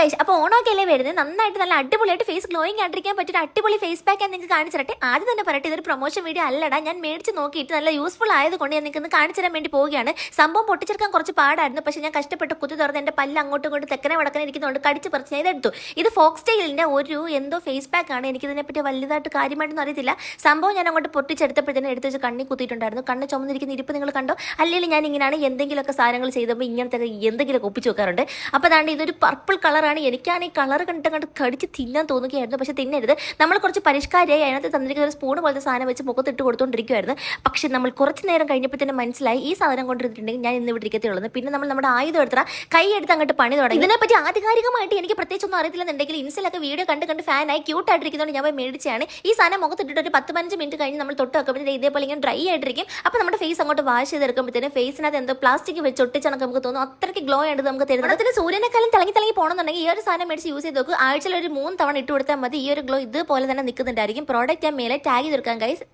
Guys, അപ്പോൾ ഓണമൊക്കെ അല്ലേ വരുന്നത്, നന്നായിട്ട് നല്ല അടിപൊളിയായിട്ട് ഫേസ് ഗ്ലോയിങ് ആയിട്ടിരിക്കാൻ പറ്റിയ അടിപൊളി ഫേസ് പാക്ക് ഞാൻ നിങ്ങൾക്ക് കാണിച്ചു തരട്ടെ. ആദ്യം തന്നെ പറയട്ടെ, ഇതൊരു പ്രൊമോഷൻ വീഡിയോ അല്ലടാ, ഞാൻ മേടിച്ച് നോക്കിയിട്ട് നല്ല യൂസ്ഫുൾ ആയതുകൊണ്ട് ഞാൻ നിങ്ങൾക്ക് കാണിച്ചു തരാൻ വേണ്ടി പോവുകയാണ്. സംഭവം പൊട്ടിച്ചെടുക്കാൻ കുറച്ച് പാടായിരുന്നു, പക്ഷേ ഞാൻ കഷ്ടപ്പെട്ട് കുത്തി തുറന്ന് എൻ്റെ പല്ല് അങ്ങോട്ടും ഇങ്ങോട്ടും തെക്കനെ വടക്കനെ ഇരിക്കുന്നതുകൊണ്ട് കടിച്ച് പറിച്ച് ഞാൻ ഇതെടുത്തു. ഇത് ഫോക്സ് ടെയിലിൻ്റെ ഒരു എന്തോ ഫേസ് പാക്ക് ആണ്. എനിക്കിതിനെപ്പറ്റി വലുതായിട്ട് കാര്യമായിട്ടൊന്നും അറിയത്തില്ല. സംഭവം ഞാൻ അങ്ങോട്ട് പൊട്ടിച്ചെടുത്തപ്പോഴത്തേനും എടുത്ത് വെച്ച് കണ്ണി കുത്തിയിട്ടുണ്ടായിരുന്നു. കണ്ണ് ചുമന്നിരിക്കുന്ന ഇരിപ്പ് നിങ്ങൾ കണ്ടോ? അല്ലെങ്കിൽ ഞാൻ ഇങ്ങനെയാണ് എന്തെങ്കിലുമൊക്കെ സാധനങ്ങൾ ചെയ്തപ്പോൾ ഇങ്ങനത്തെ എന്തെങ്കിലുമൊക്കെ ഒപ്പിച്ച് വെക്കാറുണ്ട്. അപ്പോൾ അതാണ്ട് ഇതൊരു പർപ്പിൾ കളറാണ്. എനിക്കാണ് ഈ കളർ കണ്ട് കടിച്ച് തിന്നാൻ തോന്നുകയായിരുന്നു, പക്ഷേ തിന്നരുത്. നമ്മൾ കുറച്ച് പരിഷ്കാരമായി അതിനകത്ത് തന്നിരിക്കുന്ന ഒരു സ്പൂൺ പോലത്തെ സാധനം വെച്ച് മുഖത്തിട്ട് കൊടുത്തുകൊണ്ടിരിക്കുമായിരുന്നു. പക്ഷേ നമ്മൾ കുറച്ച് നേരം കഴിഞ്ഞപ്പോൾ തന്നെ മനസ്സിലായി ഈ സാധനം കൊണ്ടിരുന്നിട്ടുണ്ടെങ്കിൽ ഞാൻ ഇന്ന് ഇവിടെ ഇരിക്കത്തുള്ളൂ. പിന്നെ നമ്മൾ നമ്മുടെ ആയുധം എടുത്താൽ കൈ എടുത്ത് അങ്ങോട്ട് പണി തുടങ്ങി. ഇതിനെപ്പറ്റി ആധികാരികമായിട്ട് എനിക്ക് പ്രത്യേകിച്ചൊന്നും അറിയത്തില്ലെന്നുണ്ടെങ്കിൽ ഇൻസ്റ്റലൊക്കെ വീഡിയോ കണ്ട് ഫാനായി ക്യൂട്ടായിട്ടിരിക്കുന്നതുകൊണ്ട് ഞാൻ പോയി മേടിച്ചാണ്. ഈ സാധനം മുഖത്തിട്ടിട്ട് ഒരു 10-15 മിനിറ്റ് കഴിഞ്ഞ് നമ്മൾ തൊട്ട് വെക്കുമ്പോഴത്തേക്ക് ഇതേപോലെ ഇങ്ങനെ ഡ്രൈ ആയിട്ടിരിക്കും. അപ്പോൾ നമ്മുടെ ഫേസ് അങ്ങോട്ട് വാഷ് ചെയ്തെടുക്കുമ്പോഴത്തേനും ഫേസിനകത്ത് എന്തോ പ്ലാസ്റ്റിക് വെച്ച് ഒട്ടിച്ചണക്ക് നമുക്ക് തോന്നും. അത്രയ്ക്ക് ഗ്ലോ ആയിട്ട് നമുക്ക് തരുന്നത്. അതിന് സൂര്യനെക്കാളും തിളങ്ങി പോകണമെന്നുണ്ടെങ്കിൽ ഈ ഒരു സാധനം മേടിച്ച് യൂസ് ചെയ്ത് നോക്കും. ആഴ്ചയിൽ ഒരു 3 തവണ ഇട്ട് കൊടുത്താൽ മതി. ഈ ഒരു ഗ്ലോ ഇതുപോലെ തന്നെ നിൽക്കുന്നുണ്ടായിരിക്കും. പ്രോഡക്റ്റ് ഞാൻ മേലെ ടാഗ് ചെയ്തെടുക്കാം ഗൈസ്.